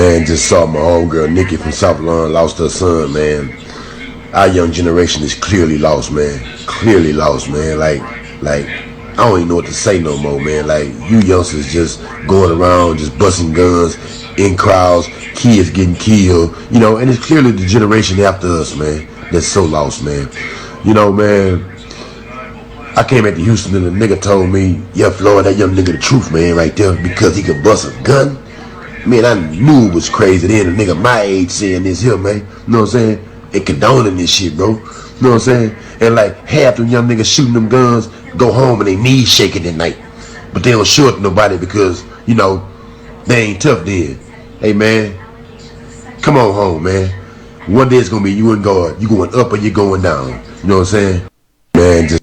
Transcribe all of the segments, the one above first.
Man, just saw my homegirl Nikki from South Lawn lost her son, man. Our young generation is clearly lost, man. Clearly lost, man. Like, I don't even know what to say no more, man. Like, you youngsters just going around, just busting guns in crowds, kids getting killed, and it's clearly the generation after us, man, that's so lost, man. Man, I came back to Houston and the nigga told me, yeah, Floyd, that young nigga the truth, man, right there, because he could bust a gun. Man, I knew it was crazy then, a nigga my age saying this here, man. You know what I'm saying? It condoning this shit, bro. You know what I'm saying? And like half them young niggas shooting them guns go home and they knees shaking at night. But they don't show it to nobody because, they ain't tough then. Hey, man, come on home, man. One day it's going to be you and God. You going up or you going down. You know what I'm saying? Man, just...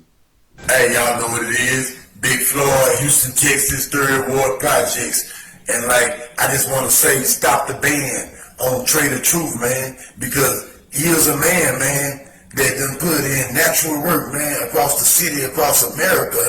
Hey, y'all know what it is. Big Floyd, Houston, Texas, Third Ward Projects. And I just want to say, stop the ban on Trade of Truth, man. Because he is a man, that done put in natural work, man, across the city, across America.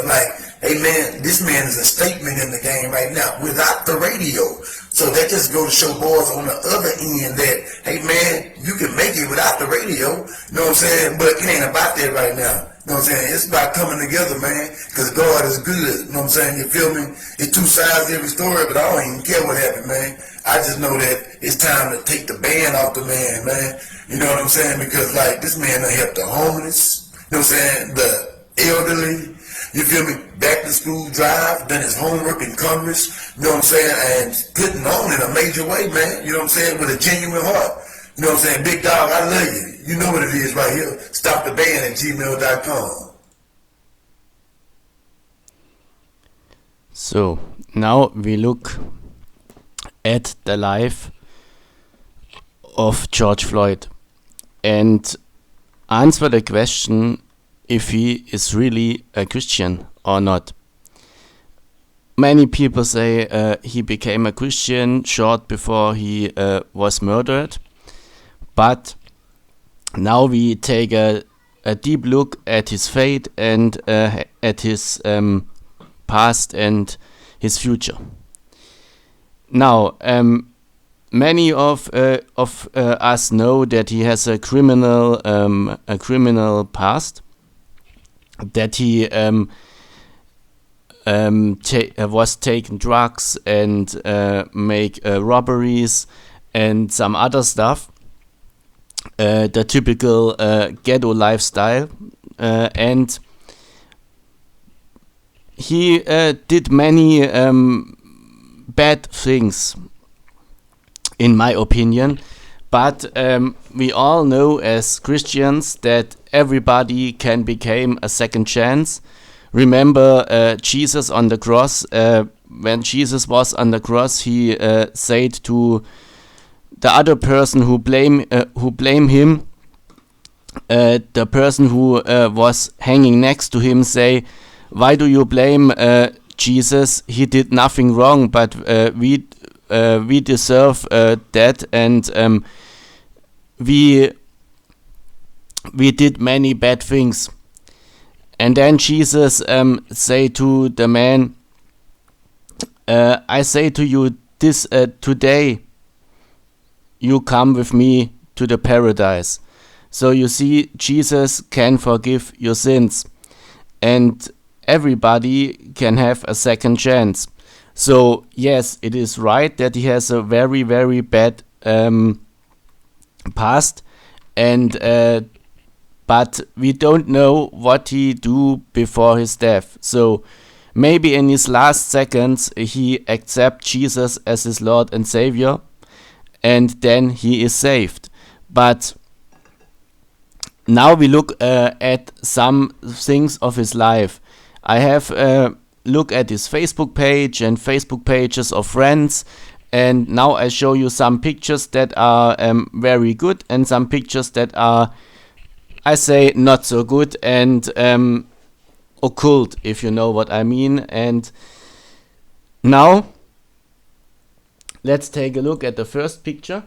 Hey, man, this man is a statement in the game right now without the radio. So that just go to show boys on the other end that, hey, man, you can make it without the radio. You know what I'm saying? But it ain't about that right now. You know what I'm saying? It's about coming together, man, because God is good. You know what I'm saying? You feel me? It's two sides to every story, but I don't even care what happened, man. I just know that it's time to take the ban off the man, man. You know what I'm saying? Because, this man done helped the homeless, you know what I'm saying, the elderly, you feel me, back to school drive, done his homework in Congress, you know what I'm saying, and putting on in a major way, man, you know what I'm saying, with a genuine heart. You know what I'm saying? Big dog, I love you. You know what it is right here. Stop the ban at gmail.com. So, now we look at the life of George Floyd and answer the question if he is really a Christian or not. Many people say he became a Christian short before he was murdered. But now we take a deep look at his fate and at his past and his future. Now, many of us know that he has a criminal past, that he was taking drugs and make robberies and some other stuff. The typical ghetto lifestyle, and he did many bad things, in my opinion, but we all know as Christians that everybody can become a second chance. Remember Jesus on the cross. When Jesus was on the cross, he said to the other person who blame him, the person who was hanging next to him, say, "Why do you blame Jesus? He did nothing wrong, but we deserve that, and we did many bad things." And then Jesus say to the man, "I say to you this today, you come with me to the paradise." So you see, Jesus can forgive your sins, and everybody can have a second chance. So yes, it is right that he has a very, very bad past, and but we don't know what he do before his death. So maybe in his last seconds he accept Jesus as his Lord and Savior, and then he is saved. But now we look at some things of his life. I have look at his Facebook page and Facebook pages of friends, and now I show you some pictures that are very good and some pictures that are, I say, not so good and occult, if you know what I mean. And now let's take a look at the first picture.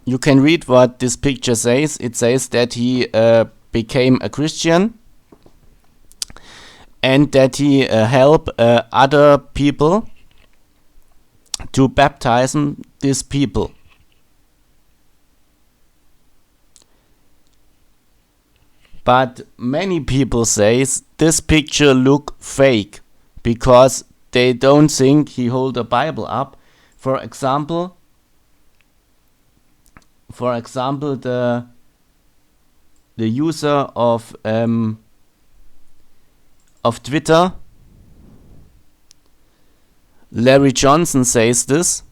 You can read what this picture says. It says that he became a Christian and that he helped other people to baptize these people. But many people say this picture look fake because they don't think he hold a Bible up. For example, the user of Twitter, Larry Johnson, says this: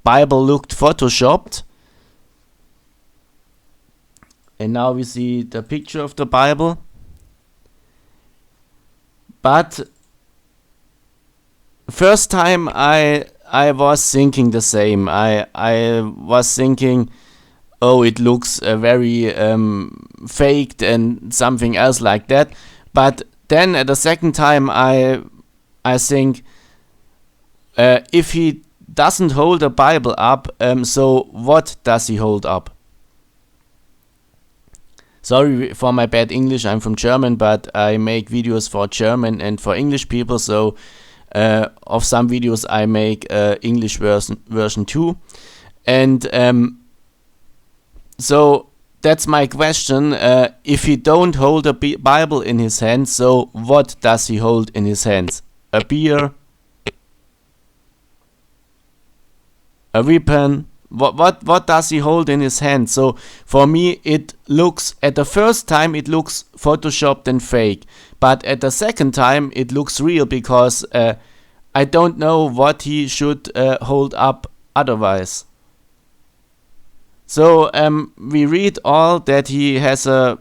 Bible looked photoshopped. And now we see the picture of the Bible. But first time I was thinking the same. I was thinking, oh, it looks very faked and something else like that. But then at the second time I think, if he doesn't hold a Bible up, so what does he hold up? Sorry for my bad English, I'm from German, but I make videos for German and for English people, so of some videos I make English version too. And so that's my question. If he don't hold a Bible in his hands, so what does he hold in his hands? A beer? A weapon? What does he hold in his hand? So for me it looks, at the first time it looks photoshopped and fake, but at the second time it looks real because I don't know what he should hold up otherwise. So we read all that he has a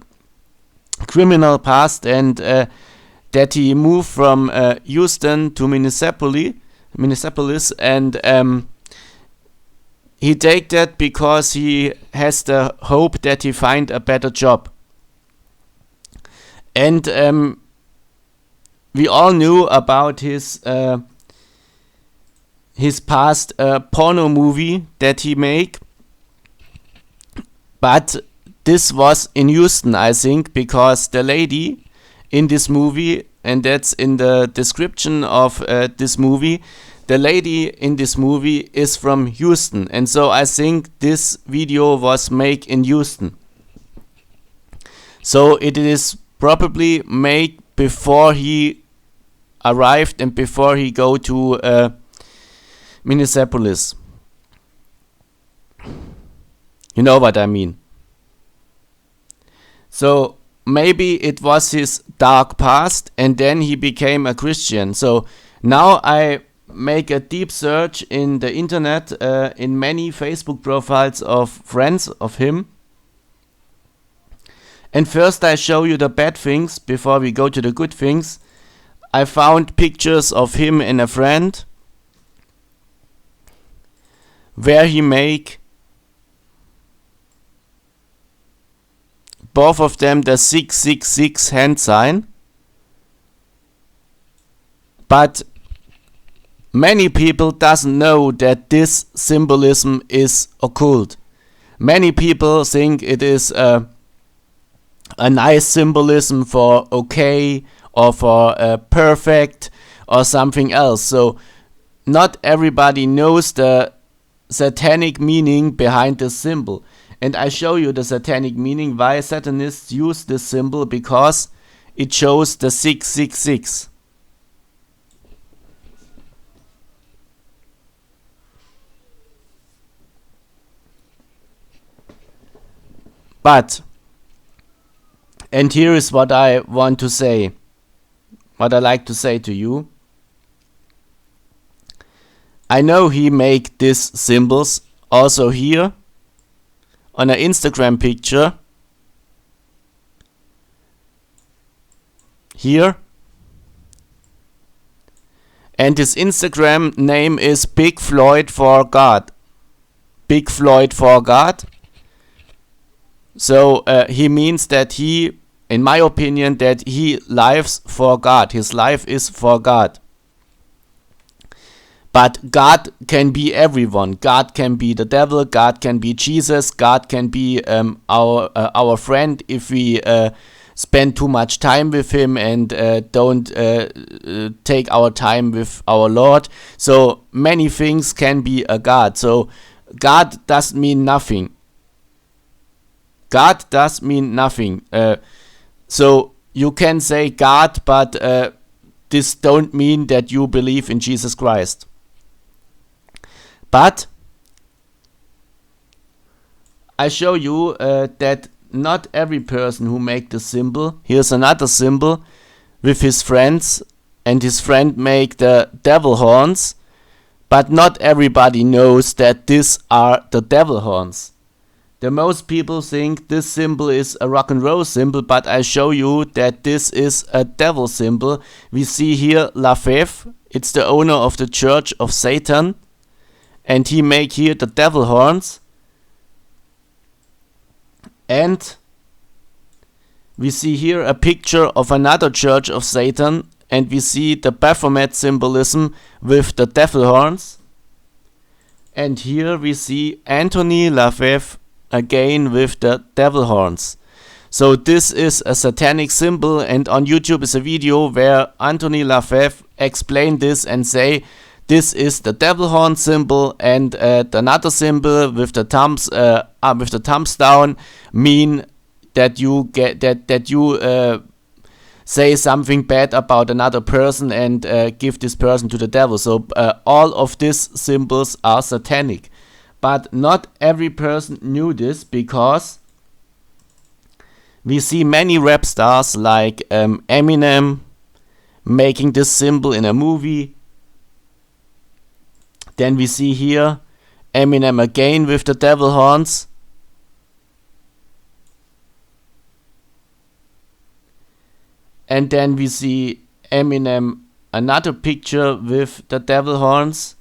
criminal past and that he moved from Houston to Minneapolis, and he take that because he has the hope that he find a better job. And we all knew about his past porno movie that he make. But this was in Houston, I think, because the lady in this movie, and that's in the description of this movie, the lady in this movie is from Houston, and so I think this video was made in Houston. So it is probably made before he arrived and before he go to Minneapolis. You know what I mean. So maybe it was his dark past and then he became a Christian. So now I make a deep search in the internet, in many Facebook profiles of friends of him. And first I show you the bad things before we go to the good things. I found pictures of him and a friend where he make both of them the 666 hand sign. But many people doesn't know that this symbolism is occult. Many people think it is a nice symbolism for okay or for perfect or something else. So not everybody knows the satanic meaning behind this symbol. And I show you the satanic meaning, why Satanists use this symbol, because it shows the 666. But, and here is what I want to say, what I like to say to you. I know he make these symbols also here on an Instagram picture. Here. And his Instagram name is Big Floyd for God. Big Floyd for God. So he means that he, in my opinion, that he lives for God. His life is for God. But God can be everyone. God can be the devil. God can be Jesus. God can be our friend if we spend too much time with him and don't take our time with our Lord. So many things can be a God. So God does mean nothing. God does mean nothing. So you can say God, but this don't mean that you believe in Jesus Christ. But I show you that not every person who make the symbol, here's another symbol with his friends, and his friend make the devil horns, but not everybody knows that these are the devil horns. The most people think this symbol is a rock and roll symbol, but I show you that this is a devil symbol. We see here Lafave, it's the owner of the Church of Satan, and he make here the devil horns. And we see here a picture of another Church of Satan, and we see the Baphomet symbolism with the devil horns. And here we see Anthony Lafave again with the devil horns. So this is a satanic symbol, and on YouTube is a video where Anthony Lafave explained this and say this is the devil horn symbol, and another symbol with the thumbs down mean that you get that you say something bad about another person and give this person to the devil. So all of these symbols are satanic, but not every person knew this, because we see many rap stars like Eminem making this symbol in a movie. Then we see here Eminem again with the devil horns. And then we see Eminem another picture with the devil horns.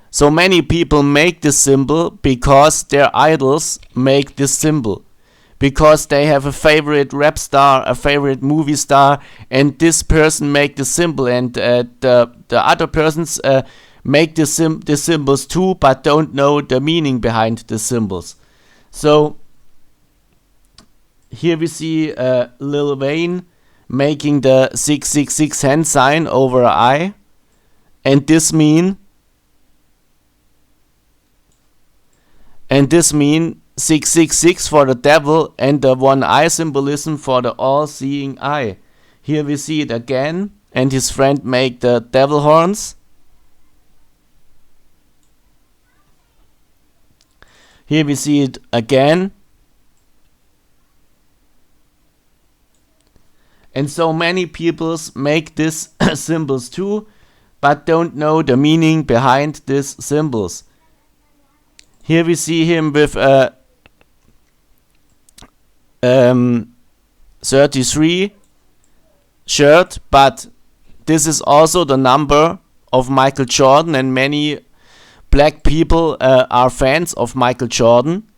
So many people make this symbol because their idols make this symbol. Because they have a favorite rap star, a favorite movie star, and this person make the symbol, and the other persons make the symbols too, but don't know the meaning behind the symbols. So here we see Lil Wayne making the 666 hand sign over an eye, and this mean 666 for the devil, and the one eye symbolism for the all-seeing eye. Here we see it again, and his friend make the devil horns. Here we see it again. And so many people make these symbols too, but don't know the meaning behind these symbols. Here we see him with a 33 shirt, but this is also the number of Michael Jordan, and many black people are fans of Michael Jordan.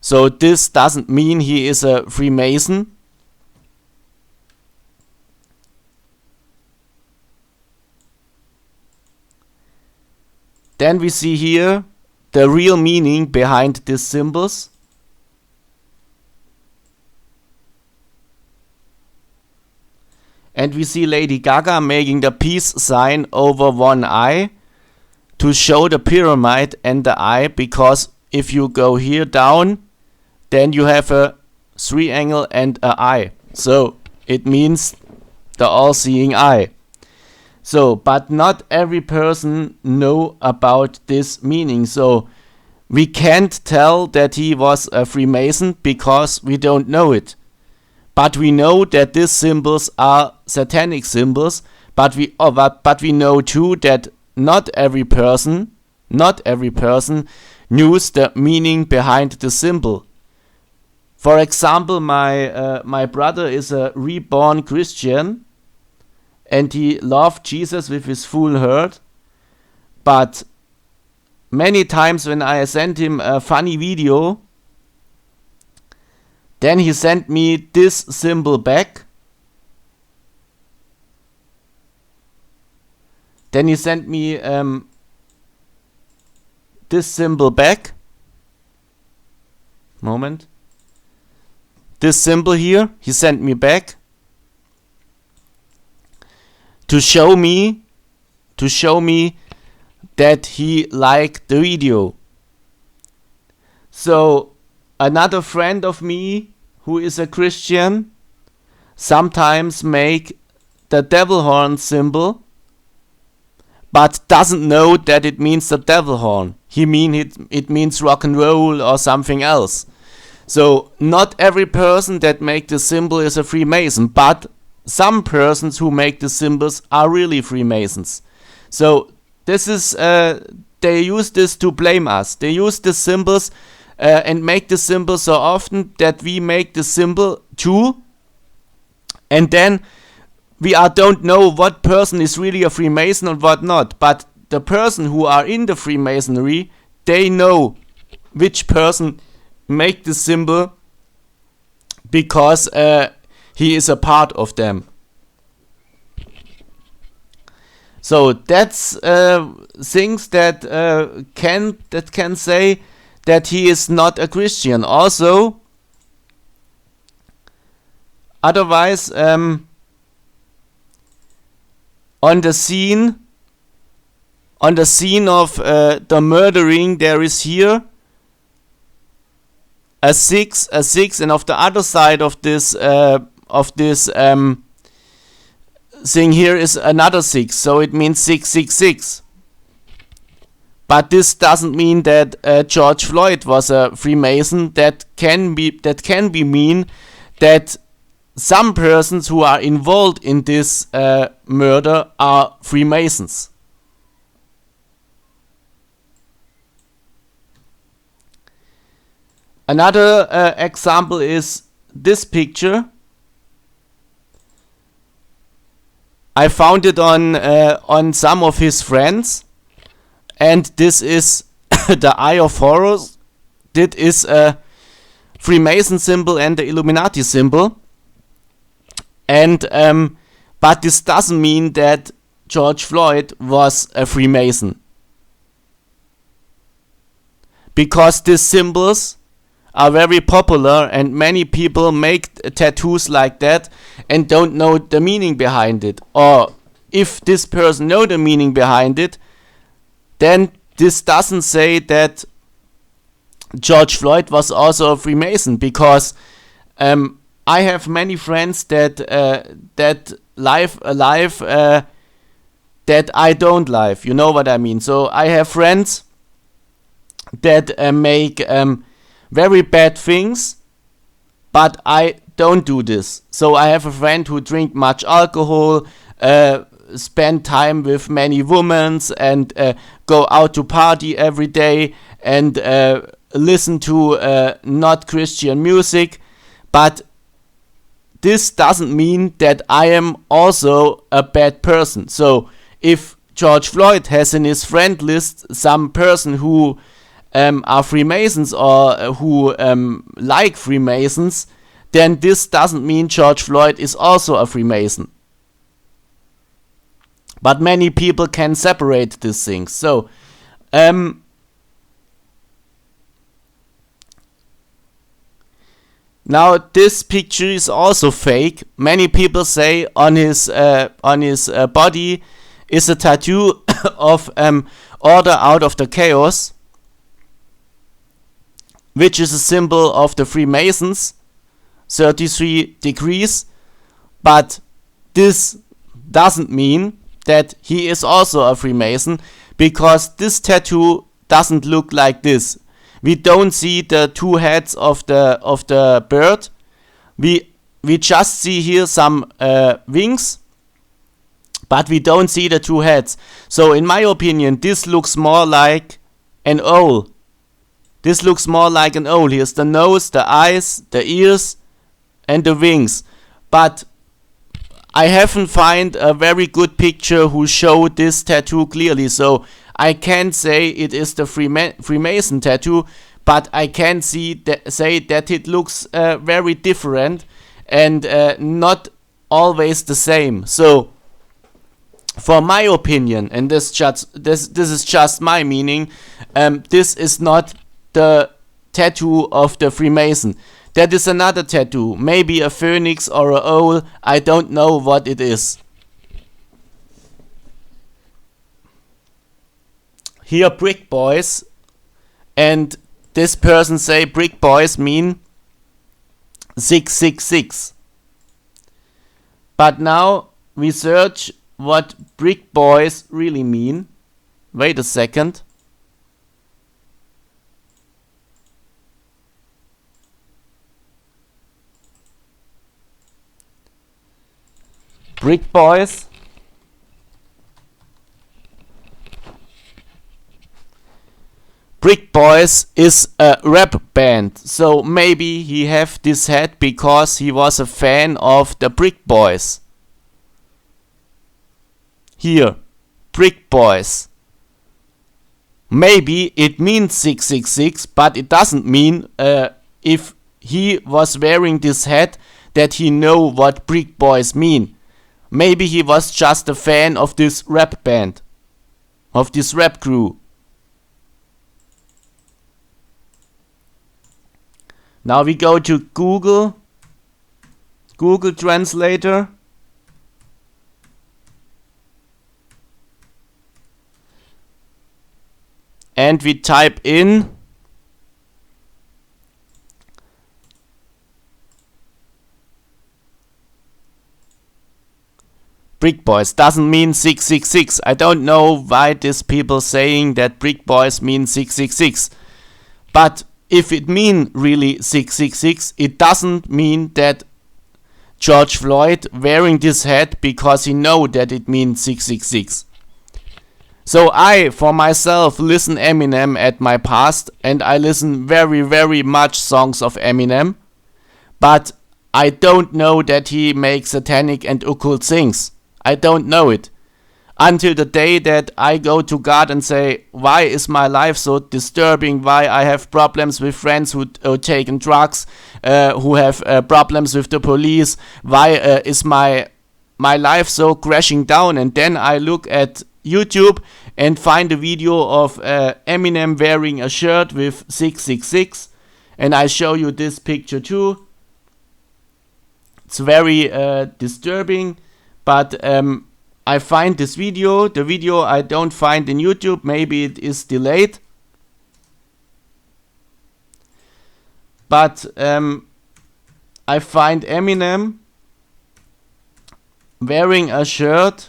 So this doesn't mean he is a Freemason. Then we see here the real meaning behind these symbols. And we see Lady Gaga making the peace sign over one eye to show the pyramid and the eye, because if you go here down, then you have a triangle and an eye. So it means the all-seeing eye. So, but not every person know about this meaning. So we can't tell that he was a Freemason because we don't know it. But we know that these symbols are satanic symbols. But we know too that not every person knows the meaning behind the symbol. For example, my brother is a reborn Christian, and he loved Jesus with his full heart. But many times when I sent him a funny video, then he sent me this symbol back. Then he sent me this symbol back. Moment. This symbol here, he sent me back to show me that he liked the video. So another friend of me who is a Christian sometimes make the devil horn symbol, but doesn't know that it means the devil horn. It means rock and roll or something else. So not every person that make the symbol is a Freemason, but some persons who make the symbols are really Freemasons. So this is they use this to blame us. They use the symbols and make the symbol so often that we make the symbol too, and then we don't know what person is really a Freemason and what not. But the person who are in the Freemasonry, they know which person make the symbol because he is a part of them. So that's things that can say that he is not a Christian. Also, otherwise, on the scene of the murdering, there is here a six, and of the other side of this thing here is another 6, so it means 666. But this doesn't mean that George Floyd was a Freemason. That can be mean that some persons who are involved in this murder are Freemasons. Another example is this picture. I found it on some of his friends, and this is the Eye of Horus. This is a Freemason symbol and the Illuminati symbol, and but this doesn't mean that George Floyd was a Freemason, because these symbols are very popular and many people make tattoos like that and don't know the meaning behind it. Or if this person know the meaning behind it, then this doesn't say that George Floyd was also a Freemason, because I have many friends that live a life that I don't live. You know what I mean? So I have friends that make very bad things, but I don't do this. So I have a friend who drink much alcohol, spend time with many women, and go out to party every day, and listen to not Christian music. But this doesn't mean that I am also a bad person. So if George Floyd has in his friend list some person who are Freemasons or who like Freemasons, then this doesn't mean George Floyd is also a Freemason. But many people can separate these things. So now this picture is also fake. Many people say on his body is a tattoo of order out of the chaos, which is a symbol of the Freemasons, 33 degrees, but this doesn't mean that he is also a Freemason, because this tattoo doesn't look like this. We don't see the two heads of the bird. We just see here some wings, but we don't see the two heads. So in my opinion, this looks more like an owl. This looks more like an owl. Here's the nose, the eyes, the ears, and the wings. But I haven't find a very good picture who show this tattoo clearly. So I can't say it is the Freemason tattoo, but I can say that it looks very different and not always the same. So For my opinion, and this is just my meaning, this is not the tattoo of the Freemason. That is another tattoo, maybe a phoenix or a owl. I don't know what it is. Here brick boys, and this person say brick boys mean 666. But now we search what brick boys really mean. Wait a second. Brick boys. Brick Boys is a rap band, so maybe he have this hat because he was a fan of the Brick Boys. Here, Brick Boys. Maybe it means 666, but it doesn't mean if he was wearing this hat that he know what Brick Boys mean. Maybe he was just a fan of this rap band, of this rap crew. Now we go to Google Translator. And we type in Brick Boys. Doesn't mean 666. I don't know why these people saying that Brick Boys mean 666. But if it mean really 666, it doesn't mean that George Floyd wearing this hat because he know that it means 666. So I, for myself, listen Eminem at my past, and I listen very, very much songs of Eminem, but I don't know that he makes satanic and occult things. I don't know it. Until the day that I go to God and say, why is my life so disturbing? Why I have problems with friends who taken drugs, who have problems with the police? Why is my life so crashing down? And then I look at YouTube and find a video of Eminem wearing a shirt with 666, and I show you this picture too. It's very disturbing, but I find this video. The video I don't find in YouTube. Maybe it is delayed. But I find Eminem wearing a shirt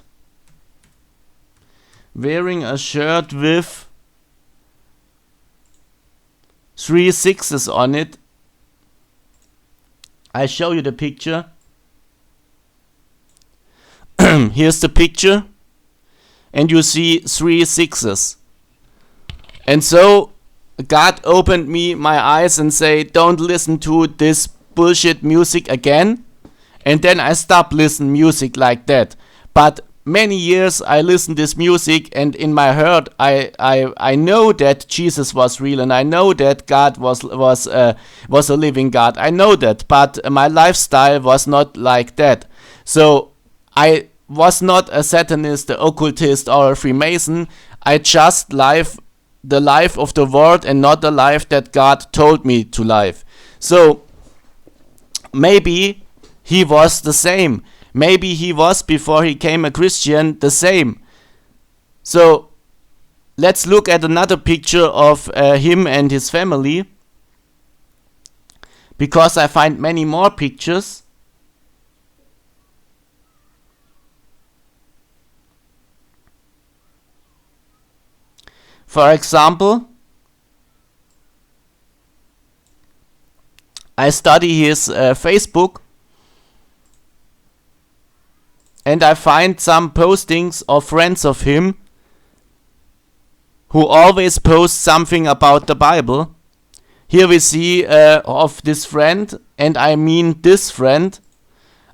with 3 sixes on it. I show you the picture. Here's the picture, and you see 3 sixes. And so God opened me my eyes and say, don't listen to this bullshit music again. And then I stopped listening music like that. But many years I listened this music, and in my heart I know that Jesus was real, and I know that God was a living God. I know that, but my lifestyle was not like that. So I was not a Satanist, an occultist, or a Freemason. I just live the life of the world and not the life that God told me to live. So maybe he was the same. Maybe he was, before he became a Christian, the same. So let's look at another picture of him and his family, because I find many more pictures. For example, I study his Facebook, and I find some postings of friends of him who always post something about the Bible. Here we see of this friend, and I mean this friend.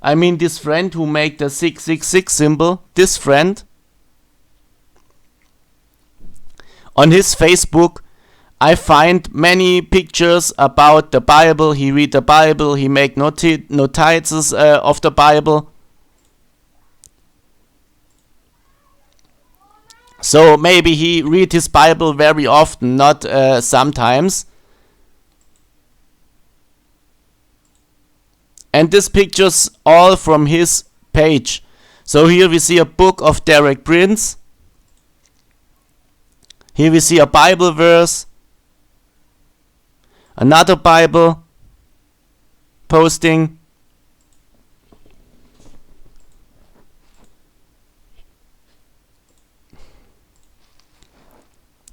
I mean this friend who make the 666 symbol, this friend. On his Facebook, I find many pictures about the Bible. He read the Bible, he make notices of the Bible. So maybe he read his Bible very often, not sometimes. And this picture's all from his page. So here we see a book of Derek Prince. Here we see a Bible verse. Another Bible posting.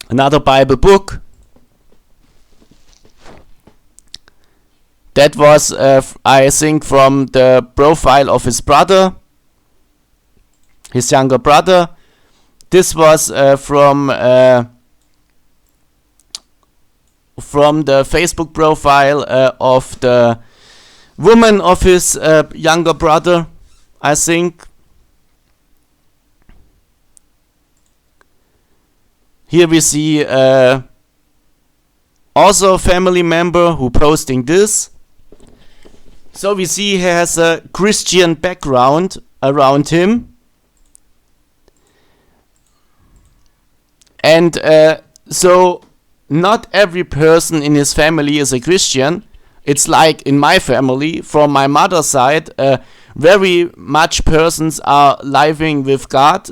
Another Bible book. That was, I think, from the profile of his brother, his younger brother. This was from the Facebook profile of the woman of his younger brother, I think. Here we see also a family member who posting this. So we see he has a Christian background around him. And so not every person in his family is a Christian. It's like in my family, from my mother's side, very much persons are living with God,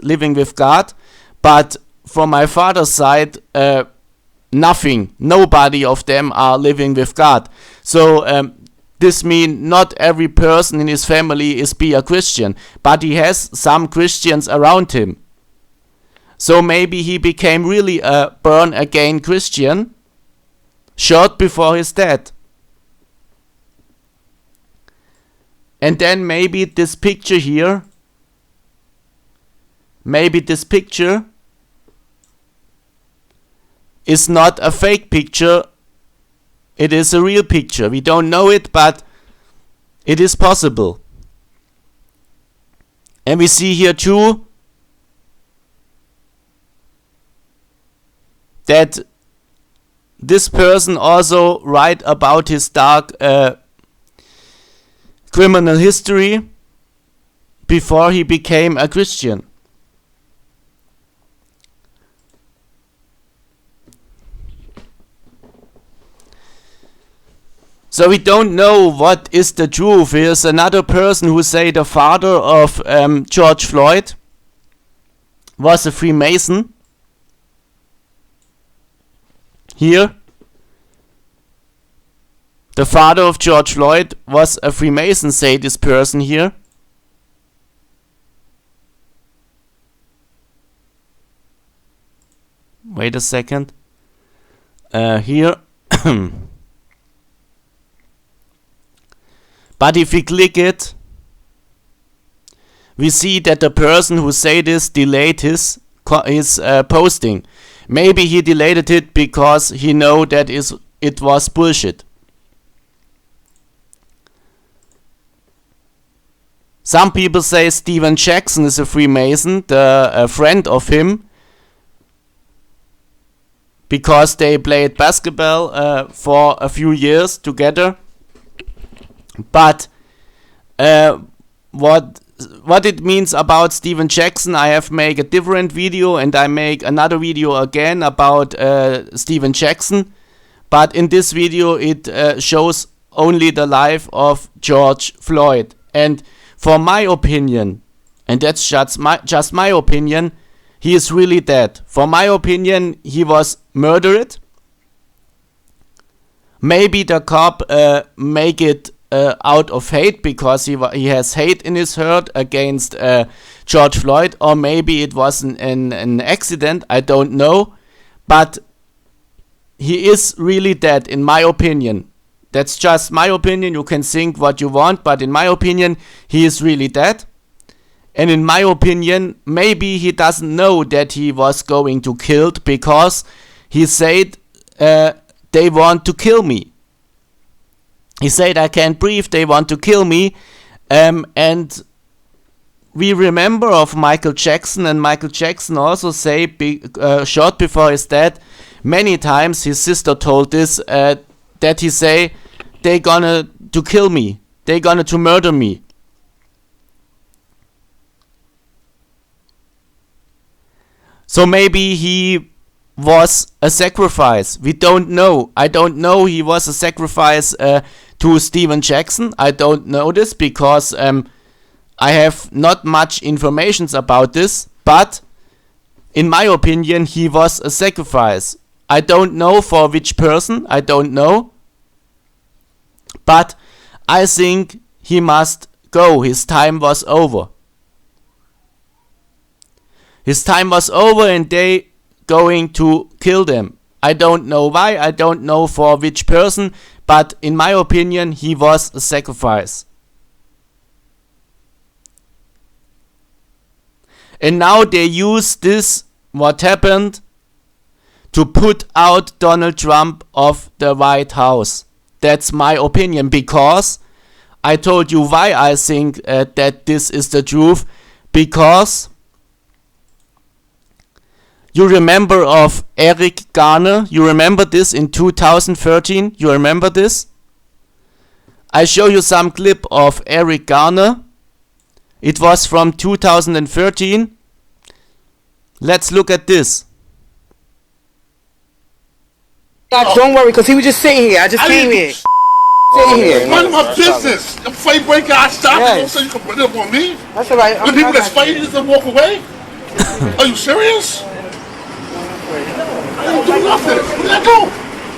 but from my father's side, nothing. Nobody of them are living with God. So this means not every person in his family is be a Christian, but he has some Christians around him. So maybe he became really a born again Christian short before his death. And then maybe this picture here, is not a fake picture, it is a real picture. We don't know it, but it is possible. And we see here too that this person also write about his dark criminal history before he became a Christian. So we don't know what is the truth. Here's another person who say the father of George Floyd was a Freemason. Here, the father of George Floyd was a Freemason, say this person here. Wait a second. Here. But if we click it, we see that the person who say this delayed his posting. Maybe he deleted it because he know that it was bullshit. Some people say Steven Jackson is a Freemason, a friend of him, because they played basketball for a few years together. But what it means about Steven Jackson, I have made a different video, and I make another video again about Steven Jackson. But in this video it shows only the life of George Floyd. And for my opinion, and that's just my opinion, he is really dead. For my opinion, he was murdered. Maybe the cop make it out of hate, because he has hate in his heart against George Floyd, or maybe it was an accident, I don't know, but he is really dead in my opinion. That's just my opinion, you can think what you want, but in my opinion he is really dead. And in my opinion, maybe he doesn't know that he was going to killed, because he said they want to kill me. He said, I can't breathe, they want to kill me. And we remember of Michael Jackson, and Michael Jackson also say, short before his death, many times his sister told this, that he say, they gonna to kill me, they gonna to murder me. So maybe he was a sacrifice. We don't know. I don't know he was a sacrifice to Steven Jackson. I don't know this because I have not much information about this, but in my opinion he was a sacrifice. I don't know for which person, I don't know, but I think he must go. His time was over. His time was over and they going to kill them. I don't know why, I don't know for which person, but in my opinion he was a sacrifice. And now they use this, what happened, to put out Donald Trump of the White House. That's my opinion, because I told you why I think that this is the truth. Because you remember of Eric Garner? You remember this in 2013? You remember this? I show you some clip of Eric Garner. It was from 2013. Let's look at this. Don't worry, because he was just sitting here. I just came here. Sitting here. Mind my business. The fight breaker, I stop it. Don't say you can put it up on me. That's all right. The people that's fighting just don't walk away? Are you serious? I didn't do nothing. Where did I go?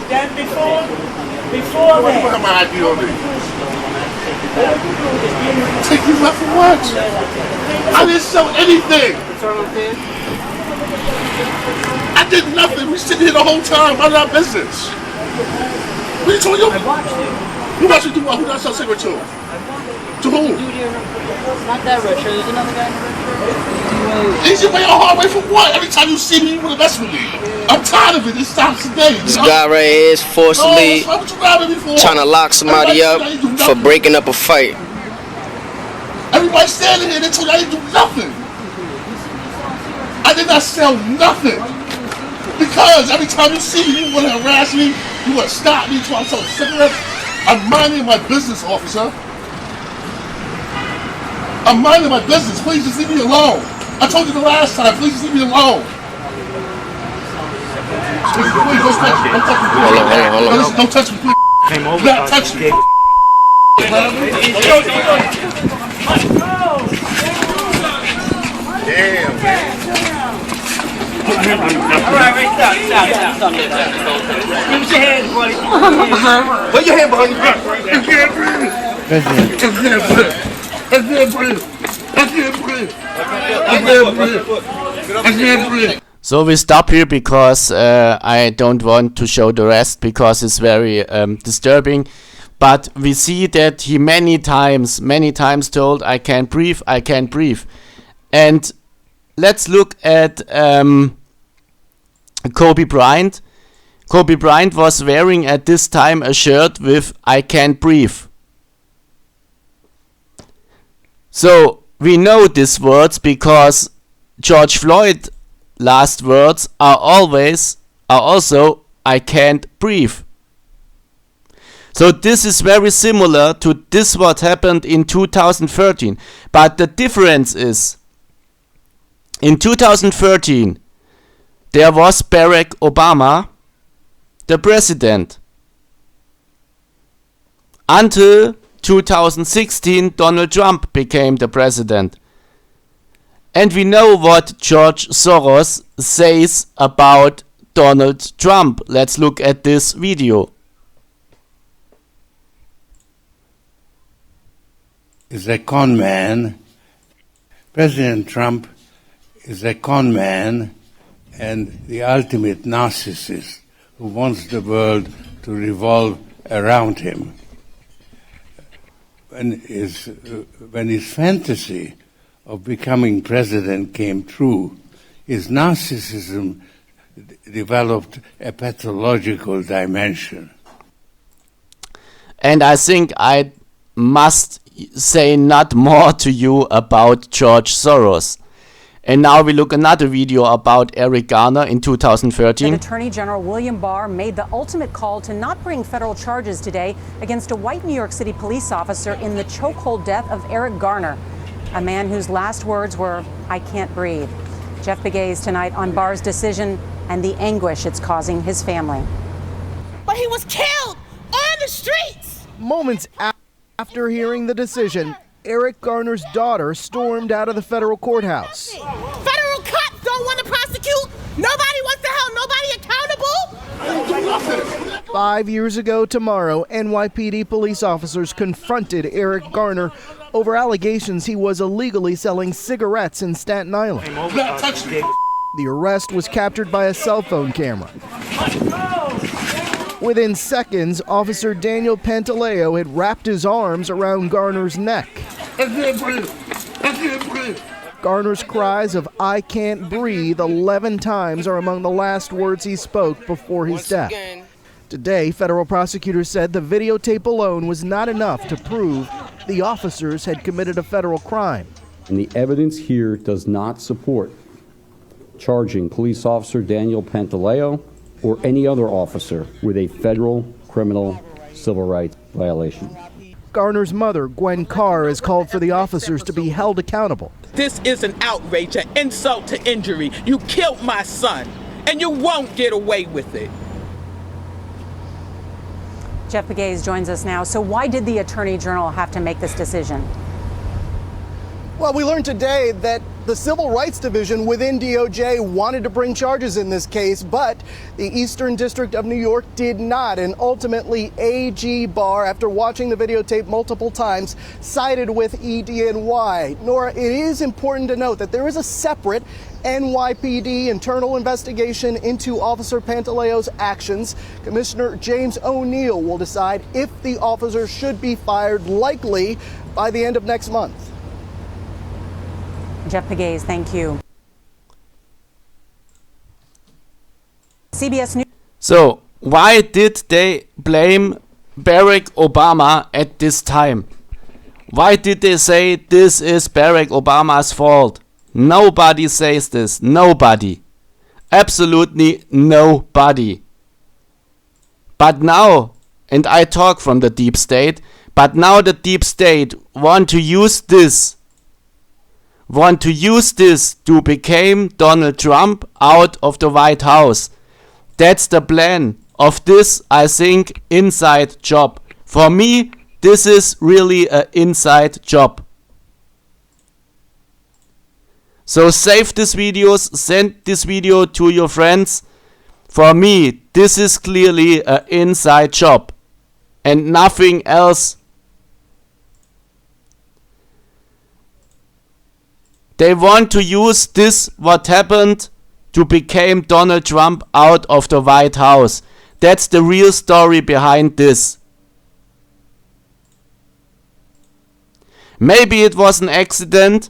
Then before What that, have my ID on me? Take you left for what? I didn't sell anything. I did nothing. We sitting here the whole time, running our business. What are you talking about? I watched it. Who watched you do what? Who did I sell cigarette to? To whom? Not that Richard. There's another guy in Richard. Easy way or hard way for what? Every time you see me, you want to mess with me. I'm tired of it. It stops today. This guy right here is forcibly trying to lock somebody up for breaking up a fight. Everybody standing here, they told you I didn't do nothing. I did not sell nothing. Because every time you see me, you want to harass me, you want to stop me, trying to sell cigarettes. I'm minding my business, officer. I'm minding my business. Please just leave me alone. I told you the last time, please just leave me alone. Please, don't touch me. Don't touch me, please. Hold on. Listen, don't touch me, please. Came over. Do not touch me. Damn, man. All right, stop. Give us your hands, buddy. Put your hand behind your back. I can't breathe. I can't breathe. So we stop here because I don't want to show the rest because it's very disturbing. But we see that he many times told, I can't breathe. And let's look at Kobe Bryant. Kobe Bryant was wearing at this time a shirt with I can't breathe. So we know these words because George Floyd last words are also I can't breathe. So this is very similar to this what happened in 2013. But the difference is in 2013 there was Barack Obama, the president. Until 2016 Donald Trump became the president. And we know what George Soros says about Donald Trump. Let's look at this video. Is a con man. President Trump is a con man and the ultimate narcissist who wants the world to revolve around him. When his fantasy of becoming president came true, his narcissism developed a pathological dimension. And I think I must say not more to you about George Soros. And now we look another video about Eric Garner in 2013. Attorney General William Barr made the ultimate call to not bring federal charges today against a white New York City police officer in the chokehold death of Eric Garner, a man whose last words were, I can't breathe. Jeff Begay's tonight on Barr's decision and the anguish it's causing his family. But he was killed on the streets! Moments after hearing the decision, Eric Garner's daughter stormed out of the federal courthouse. Federal cops don't want to prosecute. Nobody wants to hold nobody accountable. 5 years ago tomorrow, NYPD police officers confronted Eric Garner over allegations he was illegally selling cigarettes in Staten Island. The arrest was captured by a cell phone camera. Within seconds, Officer Daniel Pantaleo had wrapped his arms around Garner's neck. I can't breathe. I can't breathe. Garner's cries of "I can't breathe" 11 times are among the last words he spoke before his death. Today, federal prosecutors said the videotape alone was not enough to prove the officers had committed a federal crime. And the evidence here does not support charging police officer Daniel Pantaleo or any other officer with a federal criminal civil rights violation. Garner's mother, Gwen Carr, has called for the officers to be held accountable. This is an outrage, an insult to injury. You killed my son, and you won't get away with it. Jeff Begay joins us now. So why did the Attorney General have to make this decision? Well, we learned today that the Civil Rights Division within DOJ wanted to bring charges in this case, but the Eastern District of New York did not. And ultimately, AG Barr, after watching the videotape multiple times, sided with EDNY. Nora, it is important to note that there is a separate NYPD internal investigation into Officer Pantaleo's actions. Commissioner James O'Neill will decide if the officer should be fired, likely by the end of next month. Jeff Begay, thank you. CBS News. So, why did they blame Barack Obama at this time? Why did they say this is Barack Obama's fault? Nobody says this. Nobody. Absolutely nobody. But now, and I talk from the deep state, but now the deep state want to use this to become Donald Trump out of the White House. That's the plan of this, I think, inside job. For me, this is really an inside job. So save this video, send this video to your friends. For me, this is clearly an inside job and nothing else. They want to use this, what happened, to become Donald Trump out of the White House. That's the real story behind this. Maybe it was an accident,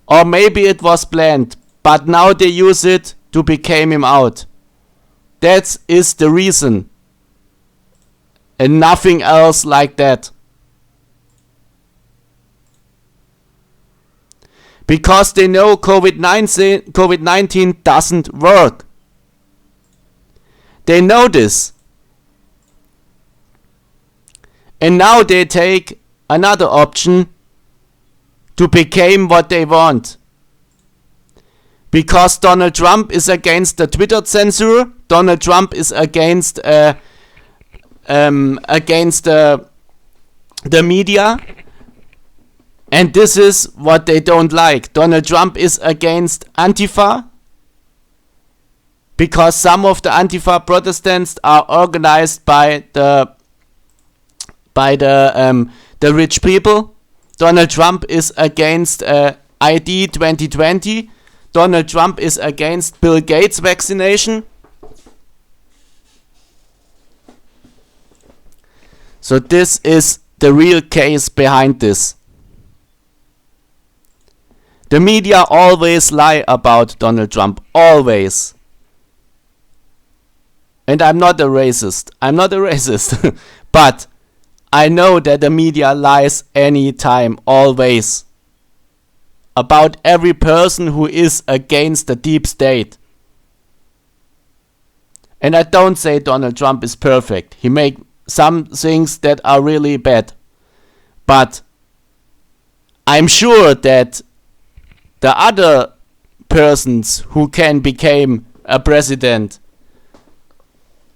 or maybe it was planned, but now they use it to become him out. That is the reason. And nothing else like that. Because they know COVID-19 doesn't work. They know this. And now they take another option to become what they want. Because Donald Trump is against the Twitter censor. Donald Trump is against the media. And this is what they don't like. Donald Trump is against Antifa. Because some of the Antifa Protestants are organized by the rich people. Donald Trump is against ID 2020. Donald Trump is against Bill Gates vaccination. So this is the real case behind this. The media always lie about Donald Trump. Always. And I'm not a racist. But I know that the media lies anytime, always. About every person who is against the deep state. And I don't say Donald Trump is perfect. He makes some things that are really bad. But I'm sure that the other persons who can become a president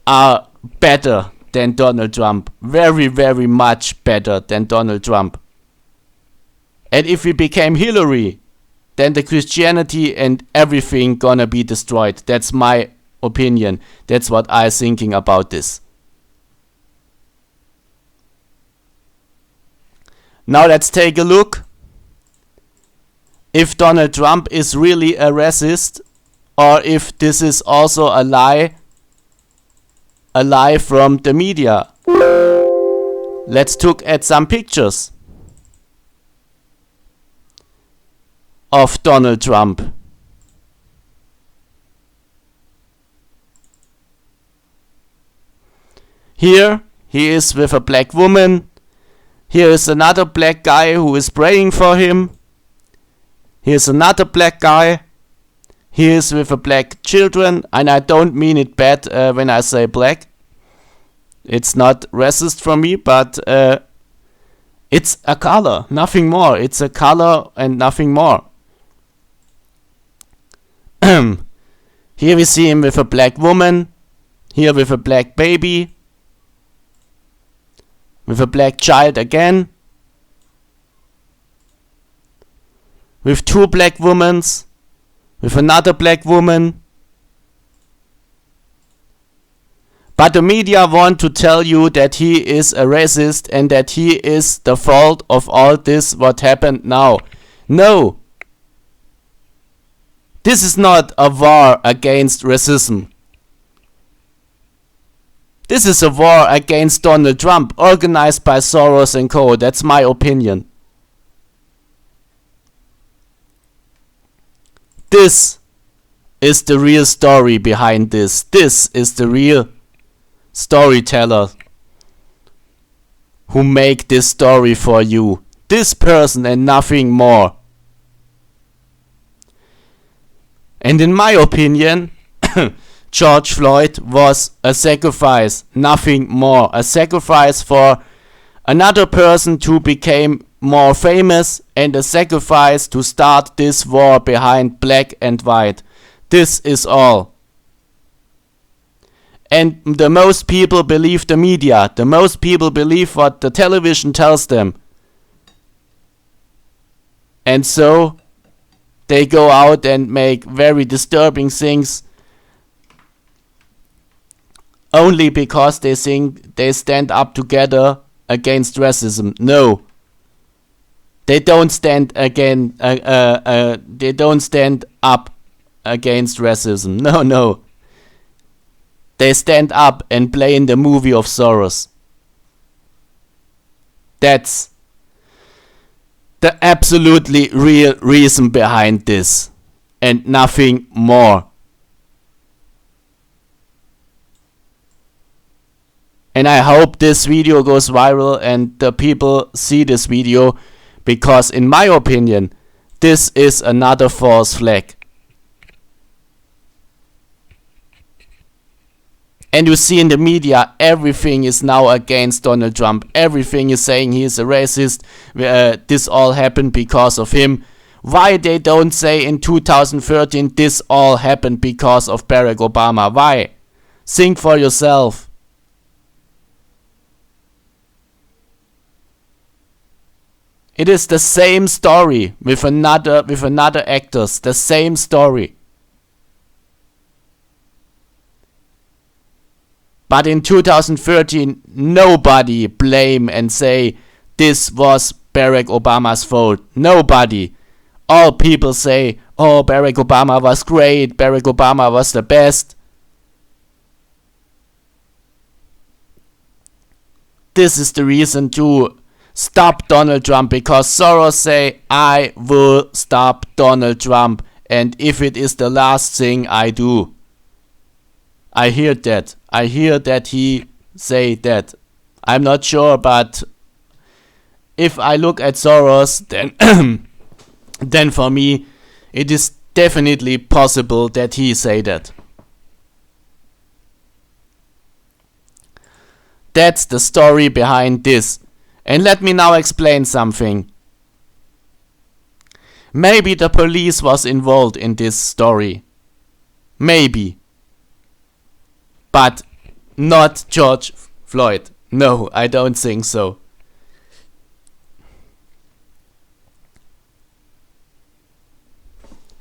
are better than Donald Trump. Very, very much better than Donald Trump. And if we became Hillary, then the Christianity and everything gonna be destroyed. That's my opinion. That's what I'm thinking about this. Now let's take a look if Donald Trump is really a racist, or if this is also a lie from the media. Let's look at some pictures of Donald Trump. Here he is with a black woman. Here is another black guy who is praying for him. Here's another black guy. He is with a black children, and I don't mean it bad when I say black. It's not racist for me, but it's a color, nothing more. It's a color and nothing more. Here we see him with a black woman. Here with a black baby. With a black child again. With two black women. With another black woman. But the media want to tell you that he is a racist and that he is the fault of all this what happened now. No. This is not a war against racism. This is a war against Donald Trump, organized by Soros and co. That's my opinion. This is the real story behind this. This is the real storyteller who make this story for you. This person and nothing more. And in my opinion, George Floyd was a sacrifice, nothing more. A sacrifice for another person to become more famous, and a sacrifice to start this war behind black and white. This is all. And the most people believe the media. The most people believe what the television tells them. And so they go out and make very disturbing things only because they think they stand up together against racism. No. They don't stand again. They don't stand up against racism. No, no. They stand up and play in the movie of Soros. That's the absolutely real reason behind this, and nothing more. And I hope this video goes viral and the people see this video, because in my opinion, this is another false flag. And you see in the media, everything is now against Donald Trump. Everything is saying he is a racist. This all happened because of him. Why they don't say in 2013 this all happened because of Barack Obama? Why? Think for yourself. It is the same story with another actors. The same story. But in 2013, nobody blame and say this was Barack Obama's fault. Nobody. All people say, oh, Barack Obama was great. Barack Obama was the best. This is the reason to stop Donald Trump, because Soros say, I will stop Donald Trump, and if it is the last thing I do. I hear that. I hear that he say that. I'm not sure, but if I look at Soros, then then for me it is definitely possible that he say that. That's the story behind this. And let me now explain something. Maybe the police was involved in this story. Maybe. But not George Floyd. No, I don't think so.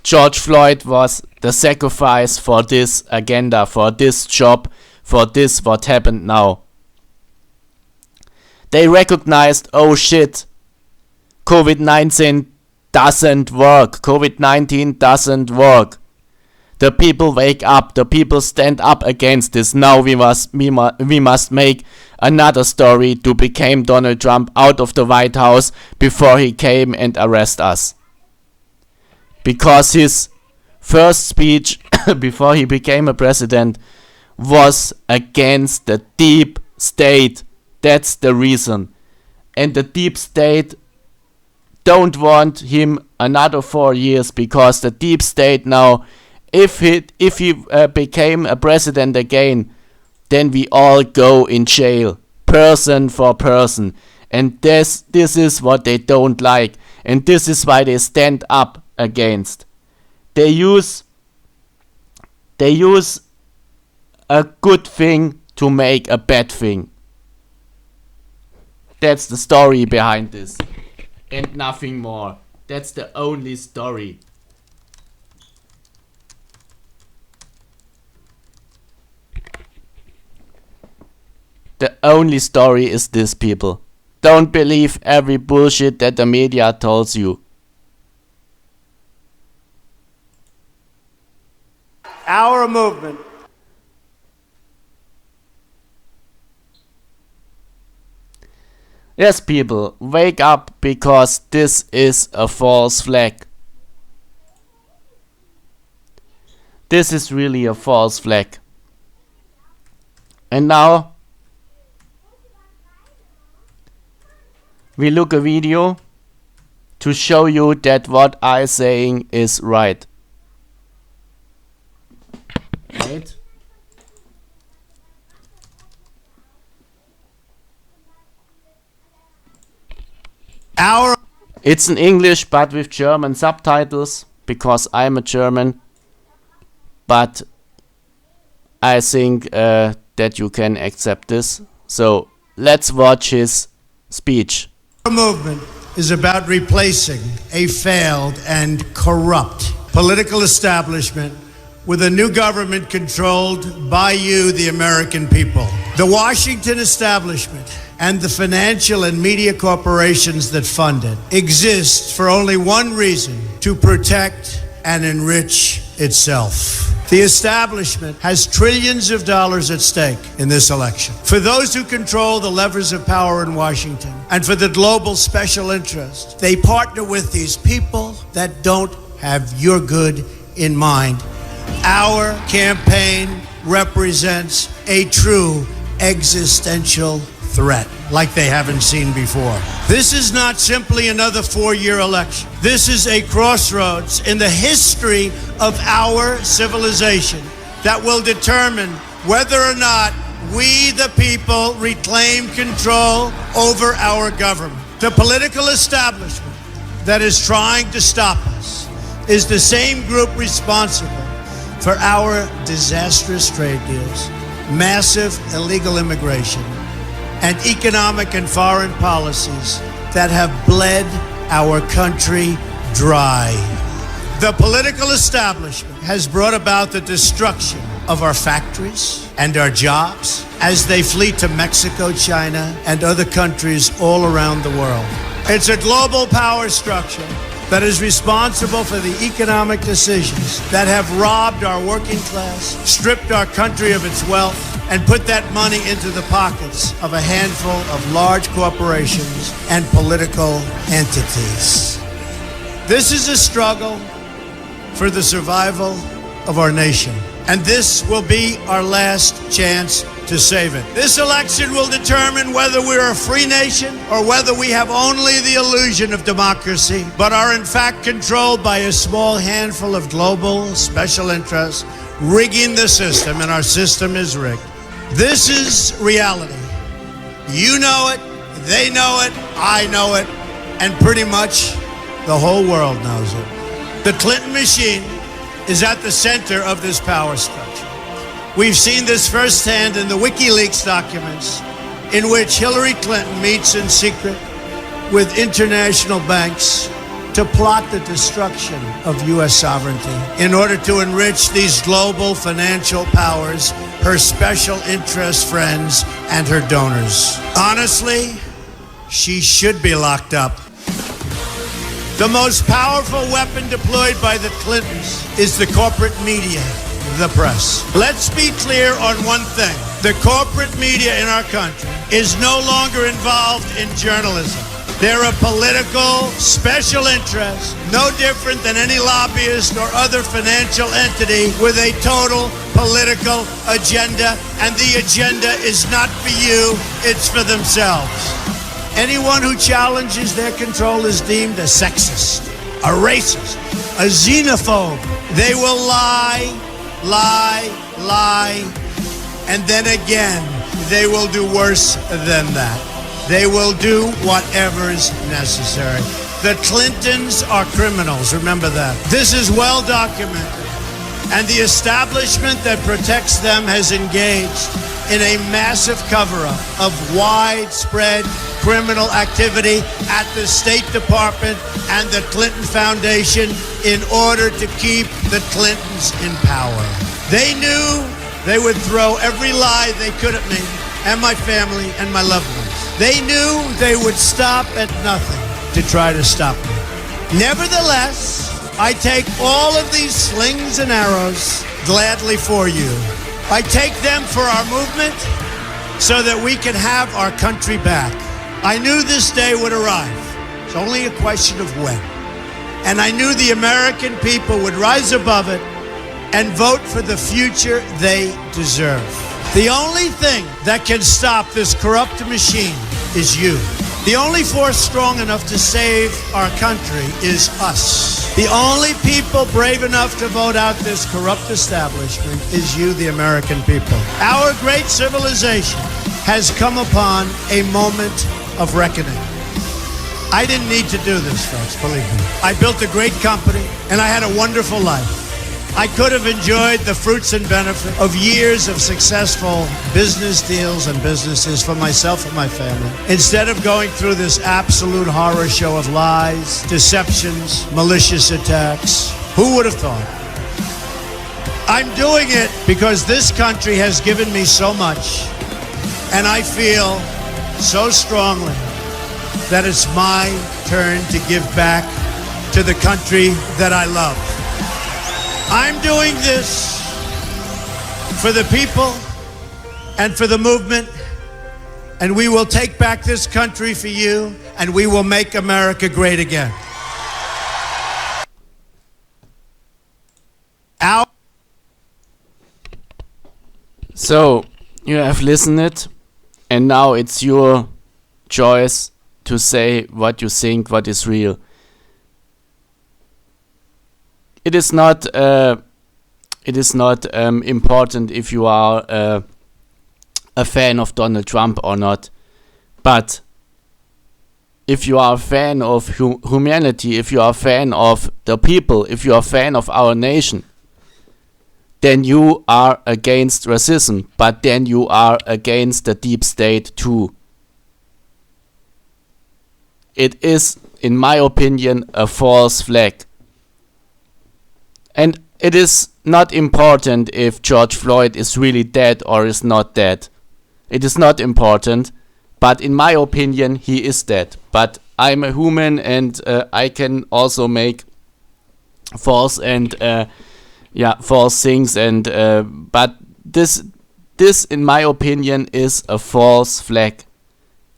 George Floyd was the sacrifice for this agenda, for this job, for this what happened now. They recognized, oh shit, COVID-19 doesn't work. COVID-19 doesn't work. The people wake up. The people stand up against this. Now we must make another story to become Donald Trump out of the White House before he came and arrest us. Because his first speech before he became a president was against the deep state. That's the reason. And the deep state don't want him another 4 years, because the deep state now, if he became a president again, then we all go in jail, person for person. And this is what they don't like, and this is why they stand up against. They use a good thing to make a bad thing. That's the story behind this, and nothing more. That's the only story. The only story is this, people. Don't believe every bullshit that the media tells you. Our movement. Yes, people, wake up, because this is a false flag. This is really a false flag. And now we look a video to show you that what I saying is right. Right? It's in English but with German subtitles, because I'm a German, but I think that you can accept this. So let's watch his speech. Our movement is about replacing a failed and corrupt political establishment with a new government controlled by you, the American people. The Washington establishment and the financial and media corporations that fund it exist for only one reason: to protect and enrich itself. The establishment has trillions of dollars at stake in this election. For those who control the levers of power in Washington, and for the global special interest, they partner with these people that don't have your good in mind. Our campaign represents a true existential threat like they haven't seen before. This is not simply another 4-year election. This is a crossroads in the history of our civilization that will determine whether or not we, the people, reclaim control over our government. The political establishment that is trying to stop us is the same group responsible for our disastrous trade deals, massive illegal immigration, and economic and foreign policies that have bled our country dry. The political establishment has brought about the destruction of our factories and our jobs as they flee to Mexico, China, and other countries all around the world. It's a global power structure that is responsible for the economic decisions that have robbed our working class, stripped our country of its wealth, and put that money into the pockets of a handful of large corporations and political entities. This is a struggle for the survival of our nation, and this will be our last chance to save it. This election will determine whether we're a free nation or whether we have only the illusion of democracy, but are in fact controlled by a small handful of global special interests rigging the system, and our system is rigged. This is reality. You know it, they know it, I know it, and pretty much The whole world knows it. The Clinton machine is at the center of this power structure. We've seen this firsthand in the WikiLeaks documents, in which Hillary Clinton meets in secret with international banks to plot the destruction of U.S. sovereignty in order to enrich these global financial powers, her special interest friends, and her donors. Honestly, she should be locked up. The most powerful weapon deployed by the Clintons is the corporate media, the press. Let's be clear on one thing. The corporate media in our country is no longer involved in journalism. They're a political special interest, no different than any lobbyist or other financial entity with a total political agenda, and the agenda is not for you, it's for themselves. Anyone who challenges their control is deemed a sexist, a racist, a xenophobe. They will lie, and then again, they will do worse than that. They will do whatever's necessary. The Clintons are criminals, remember that. This is well documented. And the establishment that protects them has engaged in a massive cover-up of widespread criminal activity at the State Department and the Clinton Foundation in order to keep the Clintons in power. They knew they would throw every lie they could at me and my family and my loved ones. They knew they would stop at nothing to try to stop me. Nevertheless, I take all of these slings and arrows gladly for you. I take them for our movement so that we can have our country back. I knew this day would arrive. It's only a question of when. And I knew the American people would rise above it and vote for the future they deserve. The only thing that can stop this corrupt machine is you. The only force strong enough to save our country is us. The only people brave enough to vote out this corrupt establishment is you, the American people. Our great civilization has come upon a moment of reckoning. I didn't need to do this, folks, believe me. I built a great company, and I had a wonderful life. I could have enjoyed the fruits and benefit of years of successful business deals and businesses for myself and my family, instead of going through this absolute horror show of lies, deceptions, malicious attacks. Who would have thought? I'm doing it because this country has given me so much, and I feel so strongly that it's my turn to give back to the country that I love. I'm doing this for the people and for the movement, and we will take back this country for you, and we will make America great again. So, you have listened it, and now it's your choice to say what you think, what is real. It is not important if you are a fan of Donald Trump or not, but if you are a fan of humanity, if you are a fan of the people, if you are a fan of our nation, then you are against racism, but then you are against the deep state too. It is, in my opinion, a false flag. And it is not important if George Floyd is really dead or is not dead. It is not important, but in my opinion, he is dead. But I'm a human, and I can also make false things. And but this, in my opinion, is a false flag.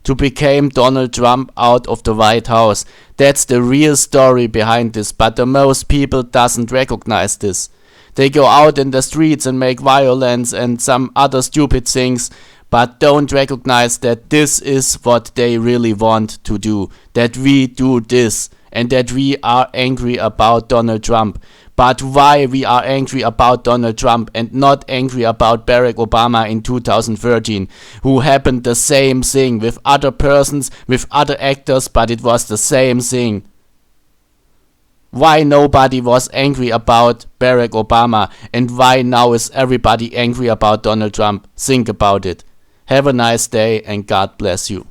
To become Donald Trump out of the White House. That's the real story behind this, but the most people doesn't recognize this. They go out in the streets and make violence and some other stupid things, but don't recognize that this is what they really want to do. That we do this, and that we are angry about Donald Trump. But why we are angry about Donald Trump and not angry about Barack Obama in 2013, who happened the same thing with other persons, with other actors, but it was the same thing. why nobody was angry about Barack Obama, and why now is everybody angry about Donald Trump. Think about it. Have a nice day and God bless you.